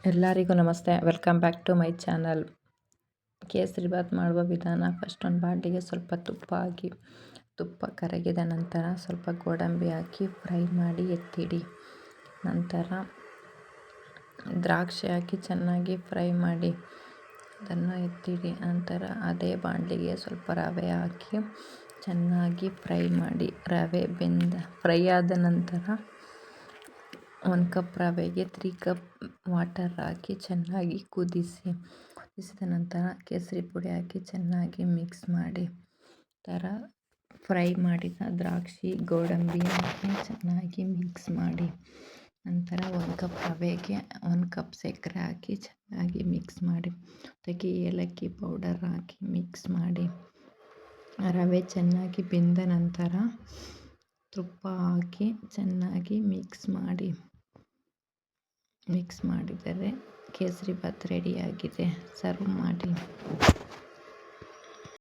ಎಲ್ಲರಿಗೂ ನಮಸ್ತೆ. Welcome back to my channel. Kesaribath ಮಾಡುವ ವಿಧಾನ. ಫಸ್ಟ್ ಒಂದು ಬಾಣಲಿಗೆ ಸ್ವಲ್ಪ ತುಪ್ಪ ಕರಗಿದ ನಂತರ ಸ್ವಲ್ಪ ಗೋಡಂಬಿ ಹಾಕಿ ಫ್ರೈ ಮಾಡಿ ಎತ್ತಿಡಿ. ನಂತರ ದ್ರಾಕ್ಷಿ ಹಾಕಿ ಚೆನ್ನಾಗಿ ಫ್ರೈ ಮಾಡಿ ಅದನ್ನು ಎತ್ತಿಡಿ. ನಂತರ ಅದೇ ಬಾಣಲಿಗೆ ಸ್ವಲ್ಪ ರವೆ ಹಾಕಿ ಚೆನ್ನಾಗಿ ಫ್ರೈ ಮಾಡಿ. ರವೆ ಫ್ರೈ ಆದ ನಂತರ 1 ಕಪ್ ರವೆಗೆ 3 ಕಪ್ ವಾಟರ್ ಹಾಕಿ ಚೆನ್ನಾಗಿ ಕುದಿಸಿದ ನಂತರ ಕೇಸರಿ ಪುಡಿ ಹಾಕಿ ಚೆನ್ನಾಗಿ ಮಿಕ್ಸ್ ಮಾಡಿ. ಫ್ರೈ ಮಾಡಿದ ದ್ರಾಕ್ಷಿ ಗೋಡಂಬಿ ಹಾಕಿ ಚೆನ್ನಾಗಿ ಮಿಕ್ಸ್ ಮಾಡಿ. ನಂತರ 1 ಕಪ್ ರವೆಗೆ 1 ಕಪ್ ಸಕ್ಕರೆ ಹಾಕಿ ಚೆನ್ನಾಗಿ ಮಿಕ್ಸ್ ಮಾಡಿ. ಅದಕ್ಕೆ ಏಲಕ್ಕಿ ಪೌಡರ್ ಹಾಕಿ ಮಿಕ್ಸ್ ಮಾಡಿ. ರವೆ ಚೆನ್ನಾಗಿ ಬೆಂದ ನಂತರ ತುಪ್ಪ ಹಾಕಿ ಚೆನ್ನಾಗಿ ಮಿಕ್ಸ್ ಮಾಡಿದರೆ ಕೇಸರಿಬಾತ್ ರೆಡಿಯಾಗಿದೆ. ಸರ್ವ್ ಮಾಡಿ.